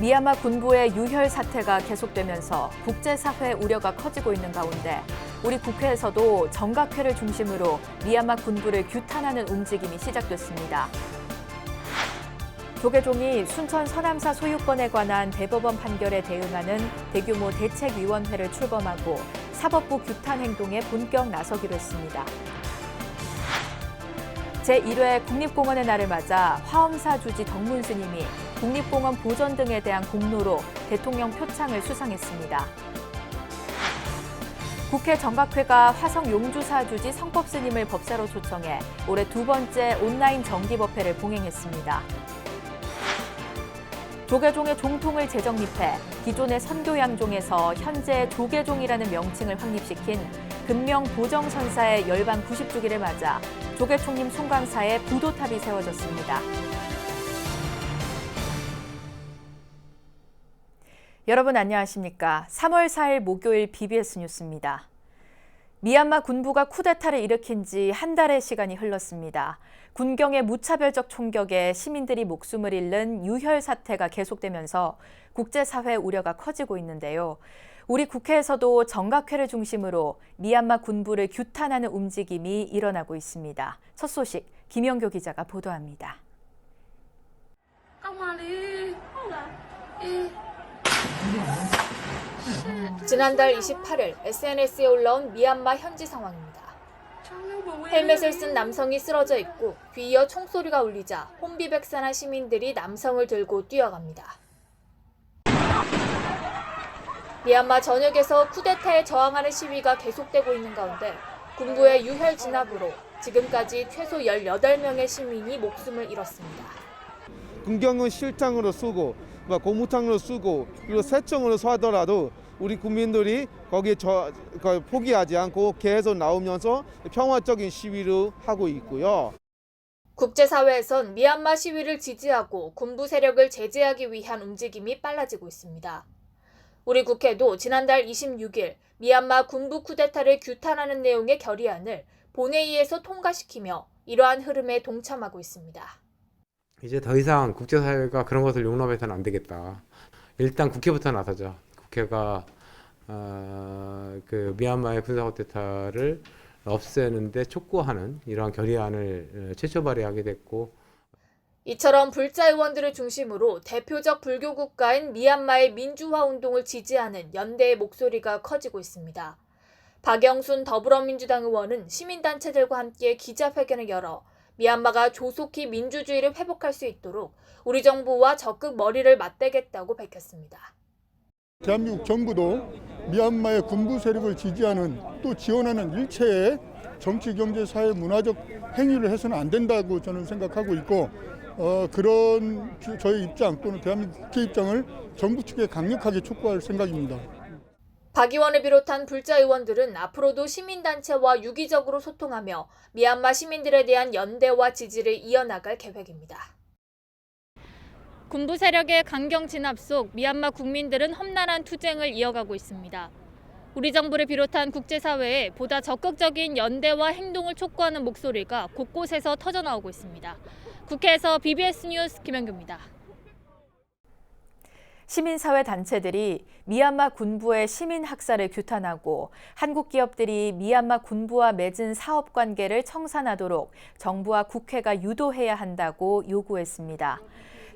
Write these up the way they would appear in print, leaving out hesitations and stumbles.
미얀마 군부의 유혈 사태가 계속되면서 국제사회 우려가 커지고 있는 가운데 우리 국회에서도 정각회를 중심으로 미얀마 군부를 규탄하는 움직임이 시작됐습니다. 조계종이 순천 서남사 소유권에 관한 대법원 판결에 대응하는 대규모 대책위원회를 출범하고 사법부 규탄 행동에 본격 나서기로 했습니다. 제1회 국립공원의 날을 맞아 화엄사 주지 덕문 스님이 국립공원 보전 등에 대한 공로로 대통령 표창을 수상했습니다. 국회 정각회가 화성 용주사 주지 성법 스님을 법사로 초청해 올해 두 번째 온라인 정기법회를 봉행했습니다. 조계종의 종통을 재정립해 기존의 선교양종에서 현재 조계종이라는 명칭을 확립시킨 금명 보정선사의 열방 90주기를 맞아 조계총림 송광사에 부도탑이 세워졌습니다. 여러분 안녕하십니까? 3월 4일 목요일 BBS 뉴스입니다. 미얀마 군부가 쿠데타를 일으킨 지 한 달의 시간이 흘렀습니다. 군경의 무차별적 총격에 시민들이 목숨을 잃는 유혈 사태가 계속되면서 국제사회 우려가 커지고 있는데요. 우리 국회에서도 정각회를 중심으로 미얀마 군부를 규탄하는 움직임이 일어나고 있습니다. 첫 소식 김영교 기자가 보도합니다. 지난달 28일 SNS에 올라온 미얀마 현지 상황입니다. 헬멧을 쓴 남성이 쓰러져 있고 뒤이어 총소리가 울리자 혼비백산한 시민들이 남성을 들고 뛰어갑니다. 미얀마 전역에서 쿠데타에 저항하는 시위가 계속되고 있는 가운데 군부의 유혈 진압으로 지금까지 최소 18명의 시민이 목숨을 잃었습니다. 군경은 실장으로 쓰고 고무장으로 쓰고 그리고 새총으로 쏘더라도 우리 국민들이 거기에 포기하지 않고 계속 나오면서 평화적인 시위를 하고 있고요. 국제사회에선 미얀마 시위를 지지하고 군부 세력을 제재하기 위한 움직임이 빨라지고 있습니다. 우리 국회도 지난달 26일 미얀마 군부 쿠데타를 규탄하는 내용의 결의안을 본회의에서 통과시키며 이러한 흐름에 동참하고 있습니다. 이제 더 이상 국제사회가 그런 것을 용납해서는 안 되겠다. 일단 국회부터 나서자. 국회가 그 미얀마의 군사 쿠데타를 없애는데 촉구하는 이러한 결의안을 최초 발의하게 됐고, 이처럼 불자 의원들을 중심으로 대표적 불교 국가인 미얀마의 민주화 운동을 지지하는 연대의 목소리가 커지고 있습니다. 박영순 더불어민주당 의원은 시민단체들과 함께 기자회견을 열어 미얀마가 조속히 민주주의를 회복할 수 있도록 우리 정부와 적극 머리를 맞대겠다고 밝혔습니다. 대한민국 정부도 미얀마의 군부 세력을 지지하는 또 지원하는 일체의 정치, 경제, 사회, 문화적 행위를 해서는 안 된다고 저는 생각하고 있고 그런 저희 입장 또는 대한민국 국회 입장을 정부 측에 강력하게 촉구할 생각입니다. 박 의원을 비롯한 불자 의원들은 앞으로도 시민단체와 유기적으로 소통하며 미얀마 시민들에 대한 연대와 지지를 이어나갈 계획입니다. 군부 세력의 강경 진압 속 미얀마 국민들은 험난한 투쟁을 이어가고 있습니다. 우리 정부를 비롯한 국제사회에 보다 적극적인 연대와 행동을 촉구하는 목소리가 곳곳에서 터져나오고 있습니다. 국회에서 BBS 뉴스 김영규입니다. 시민사회 단체들이 미얀마 군부의 시민 학살을 규탄하고 한국 기업들이 미얀마 군부와 맺은 사업 관계를 청산하도록 정부와 국회가 유도해야 한다고 요구했습니다.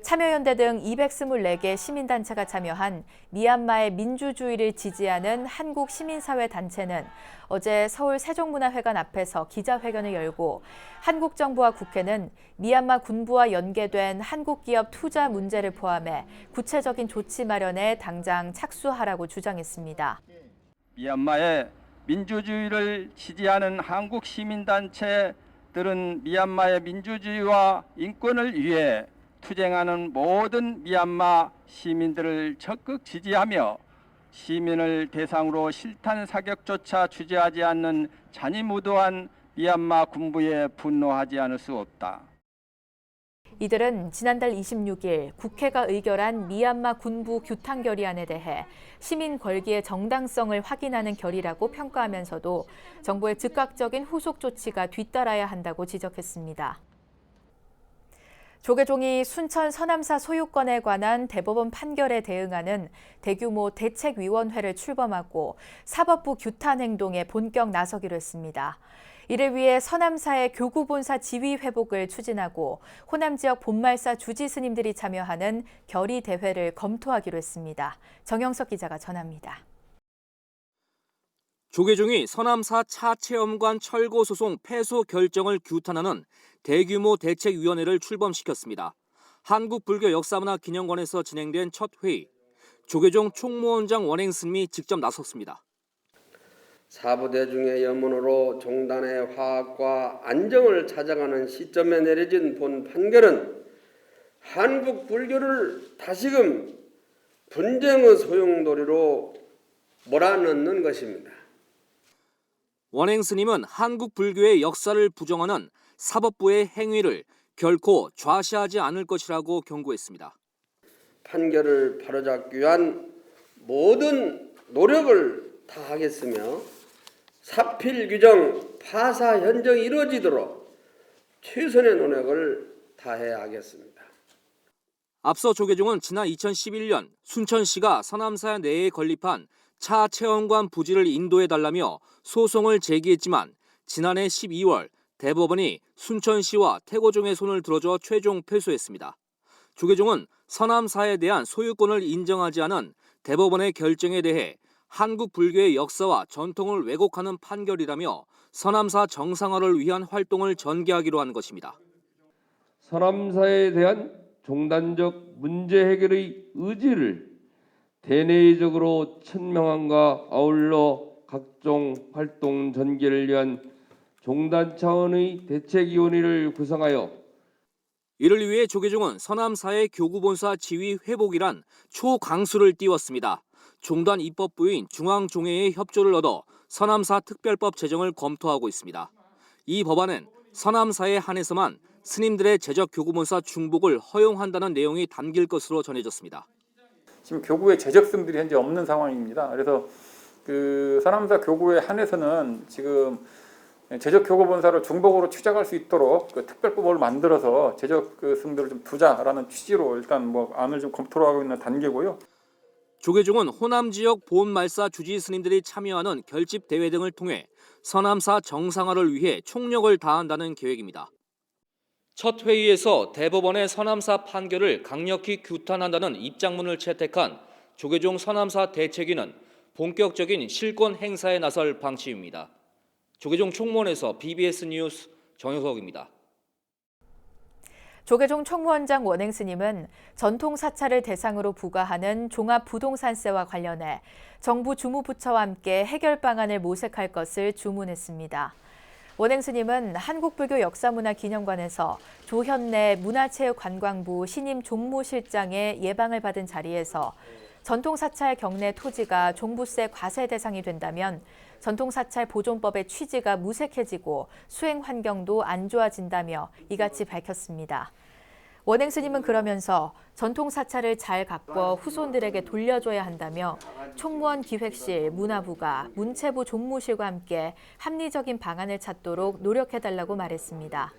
참여연대 등 224개 시민단체가 참여한 미얀마의 민주주의를 지지하는 한국 시민사회 단체는 어제 서울 세종문화회관 앞에서 기자회견을 열고 한국 정부와 국회는 미얀마 군부와 연계된 한국 기업 투자 문제를 포함해 구체적인 조치 마련에 당장 착수하라고 주장했습니다. 미얀마의 민주주의를 지지하는 한국 시민단체들은 미얀마의 민주주의와 인권을 위해 투쟁하는 모든 미얀마 시민들을 적극 지지하며 시민을 대상으로 실탄 사격조차 주저하지 않는 잔인무도한 미얀마 군부에 분노하지 않을 수 없다. 이들은 지난달 26일 국회가 의결한 미얀마 군부 규탄 결의안에 대해 시민 걸기의 정당성을 확인하는 결의라고 평가하면서도 정부의 즉각적인 후속 조치가 뒤따라야 한다고 지적했습니다. 조계종이 순천 서남사 소유권에 관한 대법원 판결에 대응하는 대규모 대책위원회를 출범하고 사법부 규탄 행동에 본격 나서기로 했습니다. 이를 위해 서남사의 교구본사 지위 회복을 추진하고 호남 지역 본말사 주지 스님들이 참여하는 결의 대회를 검토하기로 했습니다. 정영석 기자가 전합니다. 조계종이 서남사 차체험관 철거 소송 패소 결정을 규탄하는 대규모 대책위원회를 출범시켰습니다. 한국불교역사문화기념관에서 진행된 첫 회의, 조계종 총무원장 원행 스님이 직접 나섰습니다. 사부대중의 염원으로 종단의 화합과 안정을 찾아가는 시점에 내려진 본 판결은 한국 불교를 다시금 분쟁의 소용돌이로 몰아넣는 것입니다. 원행 스님은 한국 불교의 역사를 부정하는 사법부의 행위를 결코 좌시하지 않을 것이라고 경고했습니다. 판결을 바로잡기 위한 모든 노력을 다하겠으며 사필 규정, 파사 현정이 이루어지도록 최선의 노력을 다해야 하겠습니다. 앞서 조계종은 지난 2011년 순천시가 서남사 내에 건립한 차 체험관 부지를 인도해달라며 소송을 제기했지만 지난해 12월 대법원이 순천시와 태고종의 손을 들어줘 최종 패소했습니다. 조계종은 서남사에 대한 소유권을 인정하지 않은 대법원의 결정에 대해 한국 불교의 역사와 전통을 왜곡하는 판결이라며 서남사 정상화를 위한 활동을 전개하기로 한 것입니다. 서남사에 대한 종단적 문제 해결의 의지를 대내적으로 천명함과 아울러 각종 활동 전개를 위한 종단 차원의 대책위원회를 구성하여 이를 위해 조계종은 서남사의 교구본사 지위 회복이란 초강수를 띄웠습니다. 종단 입법부인 중앙종회의 협조를 얻어 서남사 특별법 제정을 검토하고 있습니다. 이 법안은 서남사에 한해서만 스님들의 제적 교구본사 중복을 허용한다는 내용이 담길 것으로 전해졌습니다. 지금 교구의 제적스님들이 현재 없는 상황입니다. 그래서 그 서남사 교구에 한해서는 지금 제적 교구본사를 중복으로 취작할 수 있도록 그 특별법을 만들어서 제적 그 스님들을 좀 두자라는 취지로 일단 안을 좀 검토를 하고 있는 단계고요. 조계종은 호남 지역 본말사 주지 스님들이 참여하는 결집 대회 등을 통해 서남사 정상화를 위해 총력을 다한다는 계획입니다. 첫 회의에서 대법원의 서남사 판결을 강력히 규탄한다는 입장문을 채택한 조계종 서남사 대책위는 본격적인 실권 행사에 나설 방침입니다. 조계종 총무원에서 BBS 뉴스 정효석입니다. 조계종 총무원장 원행 스님은 전통 사찰을 대상으로 부과하는 종합부동산세와 관련해 정부 주무부처와 함께 해결 방안을 모색할 것을 주문했습니다. 원행 스님은 한국불교역사문화기념관에서 조현래 문화체육관광부 신임 종무실장의 예방을 받은 자리에서 전통사찰 경내 토지가 종부세 과세 대상이 된다면 전통사찰 보존법의 취지가 무색해지고 수행 환경도 안 좋아진다며 이같이 밝혔습니다. 원행 스님은 그러면서 전통사찰을 잘 가꿔 후손들에게 돌려줘야 한다며 총무원 기획실, 문화부가 문체부 종무실과 함께 합리적인 방안을 찾도록 노력해달라고 말했습니다.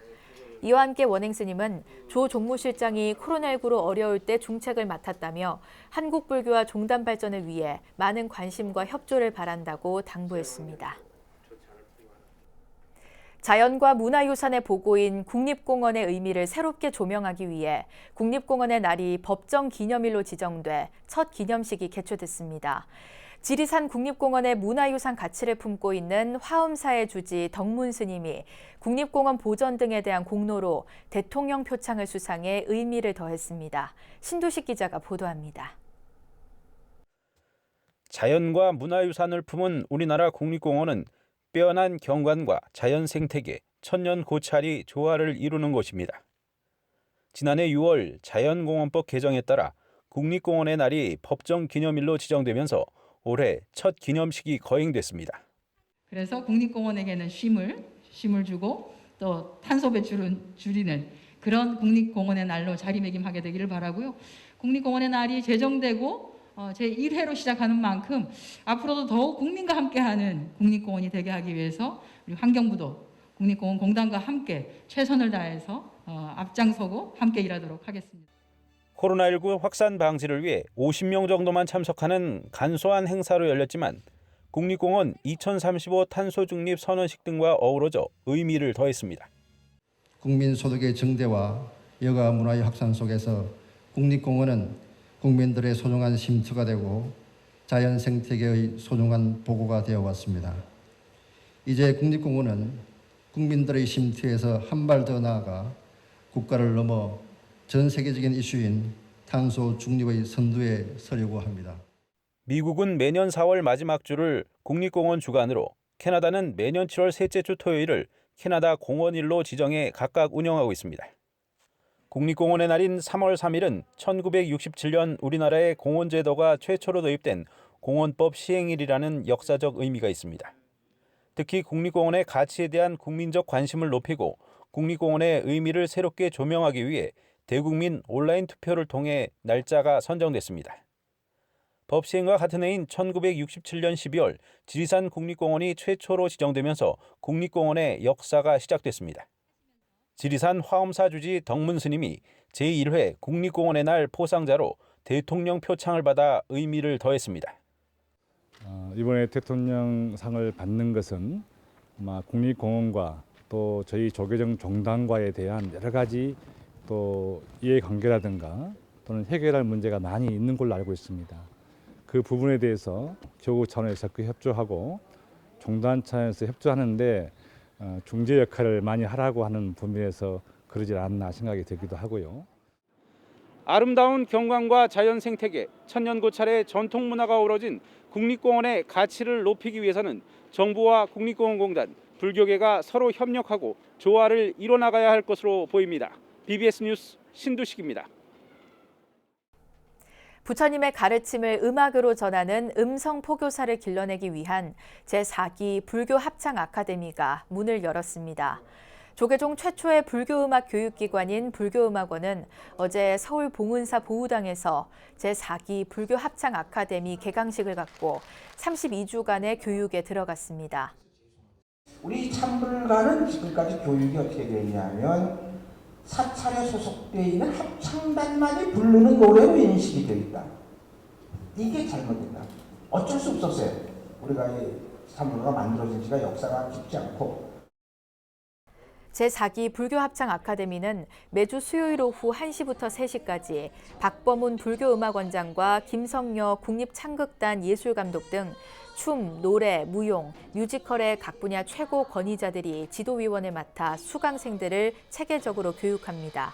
이와 함께 원행 스님은 조 종무실장이 코로나19로 어려울 때 중책을 맡았다며 한국 불교와 종단 발전을 위해 많은 관심과 협조를 바란다고 당부했습니다. 자연과 문화유산의 보고인 국립공원의 의미를 새롭게 조명하기 위해 국립공원의 날이 법정 기념일로 지정돼 첫 기념식이 개최됐습니다. 지리산 국립공원의 문화유산 가치를 품고 있는 화엄사의 주지 덕문 스님이 국립공원 보전 등에 대한 공로로 대통령 표창을 수상해 의미를 더했습니다. 신두식 기자가 보도합니다. 자연과 문화유산을 품은 우리나라 국립공원은 빼어난 경관과 자연 생태계, 천년 고찰이 조화를 이루는 곳입니다. 지난해 6월 자연공원법 개정에 따라 국립공원의 날이 법정 기념일로 지정되면서 올해 첫 기념식이 거행됐습니다. 그래서 국립공원에게는 쉼을 주고 또 탄소 배출을 줄이는 그런 국립공원의 날로 자리매김하게 되기를 바라고요. 국립공원의 날이 제정되고 제1회로 시작하는 만큼 앞으로도 더욱 국민과 함께하는 국립공원이 되게 하기 위해서 우리 환경부도 국립공원 공단과 함께 최선을 다해서 앞장서고 함께 일하도록 하겠습니다. 코로나19 확산 방지를 위해 50명 정도만 참석하는 간소한 행사로 열렸지만 국립공원 2035 탄소 중립 선언식 등과 어우러져 의미를 더했습니다. 국민 소득의 증대와 여가 문화의 확산 속에서 국립공원은 국민들의 소중한 쉼터가 되고 자연 생태계의 소중한 보고가 되어 왔습니다. 이제 국립공원은 국민들의 쉼터에서 한 발 더 나아가 국가를 넘어 전 세계적인 이슈인 탄소 중립의 선두에 서려고 합니다. 미국은 매년 4월 마지막 주를 국립공원 주간으로, 캐나다는 매년 7월 셋째 주 토요일을 캐나다 공원일로 지정해 각각 운영하고 있습니다. 국립공원의 날인 3월 3일은 1967년 우리나라의 공원제도가 최초로 도입된 공원법 시행일이라는 역사적 의미가 있습니다. 특히 국립공원의 가치에 대한 국민적 관심을 높이고 국립공원의 의미를 새롭게 조명하기 위해 대국민 온라인 투표를 통해 날짜가 선정됐습니다. 법 시행과 같은 해인 1967년 12월 지리산 국립공원이 최초로 지정되면서 국립공원의 역사가 시작됐습니다. 지리산 화엄사 주지 덕문 스님이 제1회 국립공원의 날 포상자로 대통령 표창을 받아 의미를 더했습니다. 이번에 대통령상을 받는 것은 아마 국립공원과 또 저희 조계종 종단과에 대한 여러 가지 또 이해관계라든가 또는 해결할 문제가 많이 있는 걸로 알고 있습니다. 그 부분에 대해서 교구 차원에서 적극 협조하고 종단 차원에서 협조하는데 중재 역할을 많이 하라고 하는 부분에서 그러지 않나 생각이 들기도 하고요. 아름다운 경관과 자연 생태계, 천년 고찰의 전통 문화가 어우러진 국립공원의 가치를 높이기 위해서는 정부와 국립공원공단, 불교계가 서로 협력하고 조화를 이뤄나가야 할 것으로 보입니다. BBS 뉴스 신두식입니다. 부처님의 가르침을 음악으로 전하는 음성 포교사를 길러내기 위한 제4기 불교 합창 아카데미가 문을 열었습니다. 조계종 최초의 불교음악 교육기관인 불교음악원은 어제 서울 봉은사 보우당에서 제4기 불교 합창 아카데미 개강식을 갖고 32주간의 교육에 들어갔습니다. 우리 찬불가는 지금까지 교육이 어떻게 되냐면 사찰에 소속되어 있는 합창단만이 부르는 노래로 인식이 되어 있다. 이게 잘못된다. 어쩔 수 없었어요. 우리가 이 찬불가가 만들어진 지가 역사가 깊지 않고. 제4기 불교합창 아카데미는 매주 수요일 오후 1시부터 3시까지 박범훈 불교음악원장과 김성여 국립창극단 예술감독 등 춤, 노래, 무용, 뮤지컬의 각 분야 최고 권위자들이 지도위원을 맡아 수강생들을 체계적으로 교육합니다.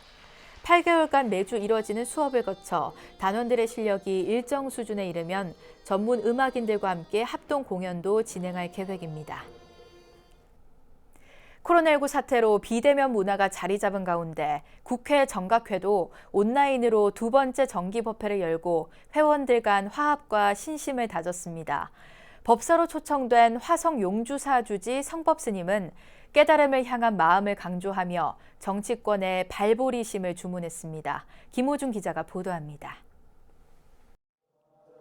8개월간 매주 이뤄지는 수업을 거쳐 단원들의 실력이 일정 수준에 이르면 전문 음악인들과 함께 합동 공연도 진행할 계획입니다. 코로나19 사태로 비대면 문화가 자리 잡은 가운데 국회 정각회도 온라인으로 두 번째 정기법회를 열고 회원들 간 화합과 신심을 다졌습니다. 법사로 초청된 화성 용주사 주지 성법스님은 깨달음을 향한 마음을 강조하며 정치권의 발보리심을 주문했습니다. 김호중 기자가 보도합니다.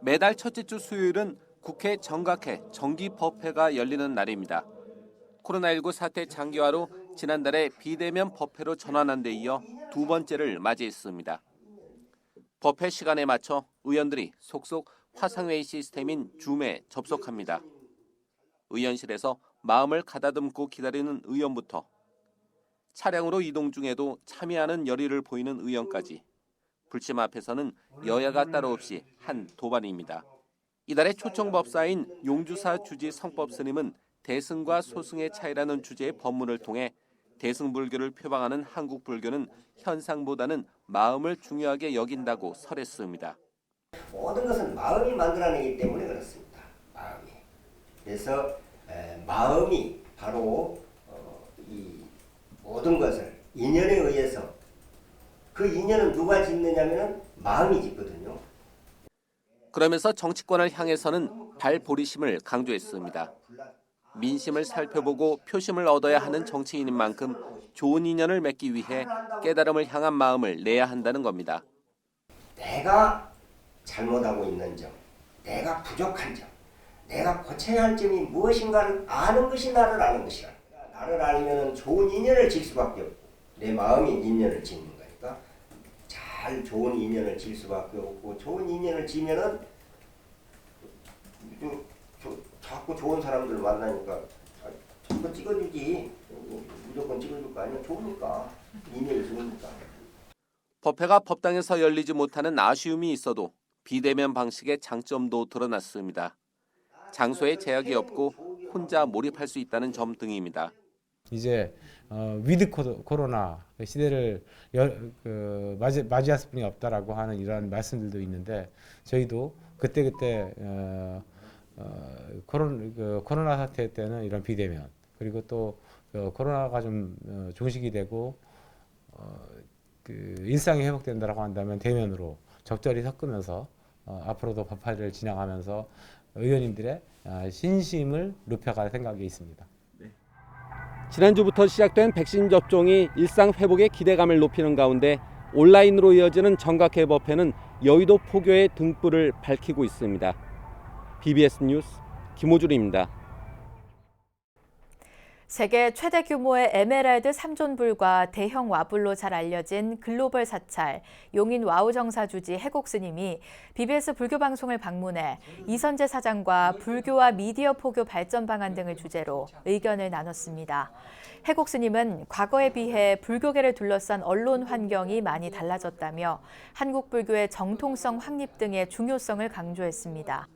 매달 첫째 주 수요일은 국회 정각회 정기법회가 열리는 날입니다. 코로나19 사태 장기화로 지난달에 비대면 법회로 전환한 데 이어 두 번째를 맞이했습니다. 법회 시간에 맞춰 의원들이 속속 화상회의 시스템인 줌에 접속합니다. 의원실에서 마음을 가다듬고 기다리는 의원부터 차량으로 이동 중에도 참여하는 열의를 보이는 의원까지 불침 앞에서는 여야가 따로 없이 한 도반입니다. 이달의 초청법사인 용주사 주지 성법스님은 대승과 소승의 차이라는 주제의 법문을 통해 대승불교를 표방하는 한국 불교는 현상보다는 마음을 중요하게 여긴다고 설했습니다. 모든 것은 마음이 만들어내기 때문에 그렇습니다. 마음이. 그래서 마음이 바로 이 모든 것을 인연에 의해서 그 인연은 누가 짓느냐면 마음이 짓거든요. 그러면서 정치권을 향해서는 발보리심을 강조했습니다. 민심을 살펴보고 표심을 얻어야 하는 정치인인 만큼 좋은 인연을 맺기 위해 깨달음을 향한 마음을 내야 한다는 겁니다. 내가 잘못하고 있는 점, 내가 부족한 점, 내가 고쳐야 할 점이 무엇인가를 아는 것이 나를 아는 것이라. 나를 알면 좋은 인연을 질 수밖에 없고 내 마음이 인연을 짓는 거니까 잘 좋은 인연을 질 수밖에 없고, 좋은 인연을 지면은 자꾸 좋은 사람들 만나니까 자꾸 찍어주지. 무조건 찍어줄 거 아니야. 좋으니까. 인연이 좋으니까. 법회가 법당에서 열리지 못하는 아쉬움이 있어도 비대면 방식의 장점도 드러났습니다. 장소에 제약이 없고 혼자 몰입할 수 있다는 점 등입니다. 이제 위드 코로나 시대를 맞이할 수뿐이 없다라고 하는 이러한 말씀들도 있는데, 저희도 그때 코로나 사태 때는 이런 비대면, 그리고 또 코로나가 좀 종식이 되고 일상이 회복된다라고 한다면 대면으로 적절히 섞으면서 앞으로도 법화를 진행하면서 의원님들의 신심을 높여갈 생각이 있습니다. 지난주부터 시작된 백신 접종이 일상 회복의 기대감을 높이는 가운데 온라인으로 이어지는 정각회 법회는 여의도 포교의 등불을 밝히고 있습니다. BBS 뉴스 김호준입니다. 세계 최대 규모의 에메랄드 3존불과 대형 와불로 잘 알려진 글로벌 사찰 용인 와우정사 주지 해곡 스님이 BBS 불교 방송을 방문해 이선재 사장과 불교와 미디어 포교 발전 방안 등을 주제로 의견을 나눴습니다. 해곡 스님은 과거에 비해 불교계를 둘러싼 언론 환경이 많이 달라졌다며 한국 불교의 정통성 확립 등의 중요성을 강조했습니다.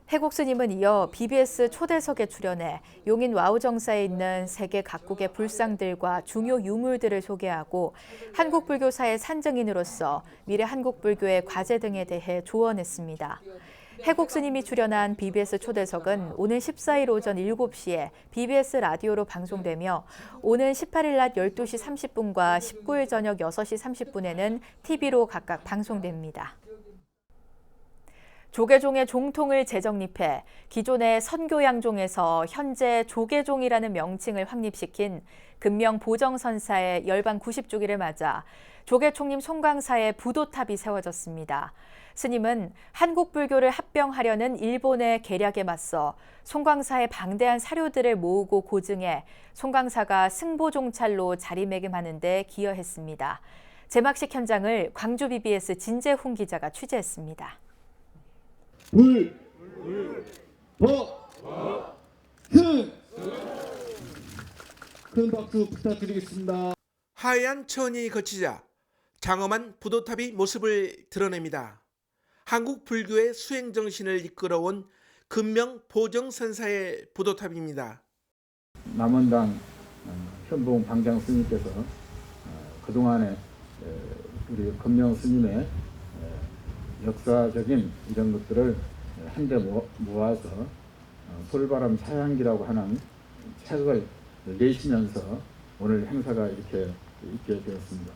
해곡 스님은 이어 BBS 초대석에 출연해 용인 와우정사에 있는 세계 각국의 불상들과 중요 유물들을 소개하고 한국 불교사의 산증인으로서 미래 한국 불교의 과제 등에 대해 조언했습니다. 해곡 스님이 출연한 BBS 초대석은 오는 14일 오전 7시에 BBS 라디오로 방송되며 오는 18일 낮 12시 30분과 19일 저녁 6시 30분에는 TV로 각각 방송됩니다. 조계종의 종통을 재정립해 기존의 선교양종에서 현재 조계종이라는 명칭을 확립시킨 금명 보정선사의 열반 90주기를 맞아 조계총림 송광사의 부도탑이 세워졌습니다. 스님은 한국 불교를 합병하려는 일본의 계략에 맞서 송광사의 방대한 사료들을 모으고 고증해 송광사가 승보종찰로 자리매김하는 데 기여했습니다. 제막식 현장을 광주 BBS 진재훈 기자가 취재했습니다. 큰 박수 부탁드리겠습니다. 하얀 천이 거치자 장엄한 부도탑이 모습을 드러냅니다. 한국 불교의 수행 정신을 이끌어온 금명 보정선사의 부도탑입니다. 남원당 현봉 방장 스님께서 그동안에 우리 금명 스님의 역사적인 이런 것들을 한데 모아서 솔바람 차향기라고 하는 책을 내시면서 오늘 행사가 이렇게 있게 되었습니다.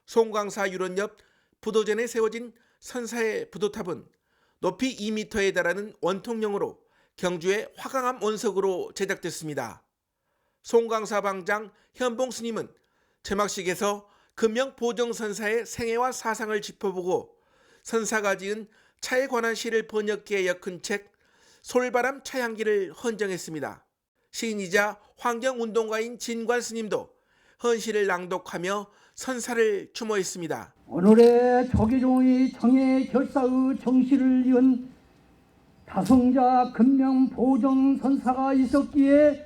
송광사 유론 옆 부도전에 세워진 선사의 부도탑은 높이 2m에 달하는 원통형으로 경주의 화강암 원석으로 제작됐습니다. 송광사 방장 현봉 스님은 제막식에서 금명 보정선사의 생애와 사상을 짚어보고 선사가 지은 차에 관한 시를 번역기에 엮은 책 솔바람 차향기를 헌정했습니다. 시인이자 환경운동가인 진관 스님도 헌시를 낭독하며 선사를 추모했습니다. 오늘의 조계종의 정예 결사의 정시를 이은 다성자 금명 보정 선사가 있었기에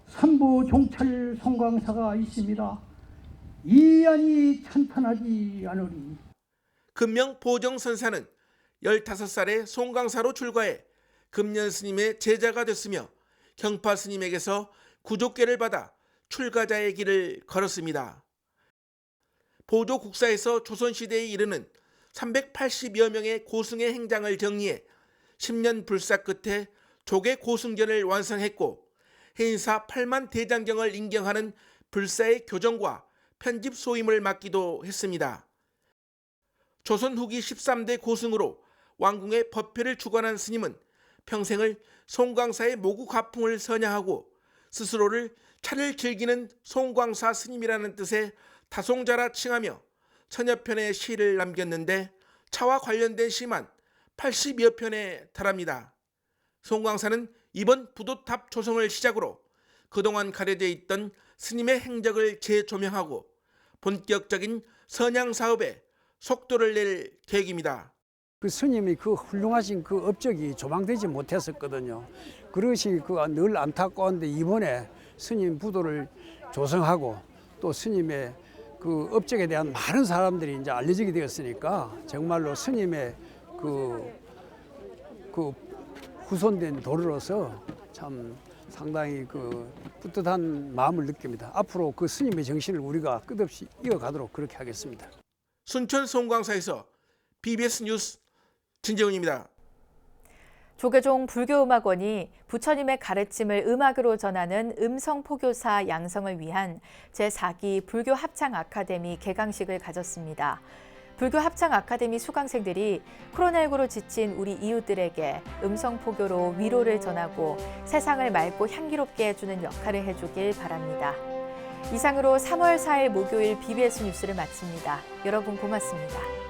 삼부 종찰 송광사가 있습니다. 이 안이 찬탄하지 않으리. 금명 보정 선사는 15살에 송광사로 출가해 금년 스님의 제자가 됐으며 경파 스님에게서 구족계를 받아 출가자의 길을 걸었습니다. 보조 국사에서 조선시대에 이르는 380여 명의 고승의 행장을 정리해 10년 불사 끝에 조계 고승전을 완성했고 해인사 8만 대장경을 인경하는 불사의 교정과 편집 소임을 맡기도 했습니다. 조선 후기 13대 고승으로 왕궁의 법회를 주관한 스님은 평생을 송광사의 모구 가풍을 선양하고 스스로를 차를 즐기는 송광사 스님이라는 뜻의 다송자라 칭하며 천여 편의 시를 남겼는데 차와 관련된 시만 80여 편에 달합니다. 송광사는 이번 부도탑 조성을 시작으로 그동안 가려져 있던 스님의 행적을 재조명하고 본격적인 선양 사업에 속도를 낼 계획입니다. 그 스님이 그 훌륭하신 그 업적이 조망되지 못했었거든요. 그것이 늘 안타까운데 이번에 스님 부도를 조성하고 또 스님의 그 업적에 대한 많은 사람들이 이제 알려지게 되었으니까 정말로 스님의 그 후손된 도로로서 참 상당히 그 뿌듯한 마음을 느낍니다. 앞으로 그 스님의 정신을 우리가 끝없이 이어가도록 그렇게 하겠습니다. 순천 송광사에서 BBS 뉴스 진재훈입니다. 조계종 불교음악원이 부처님의 가르침을 음악으로 전하는 음성포교사 양성을 위한 제4기 불교합창아카데미 개강식을 가졌습니다. 불교합창아카데미 수강생들이 코로나19로 지친 우리 이웃들에게 음성포교로 위로를 전하고 세상을 맑고 향기롭게 해주는 역할을 해주길 바랍니다. 이상으로 3월 4일 목요일 BBS 뉴스를 마칩니다. 여러분 고맙습니다.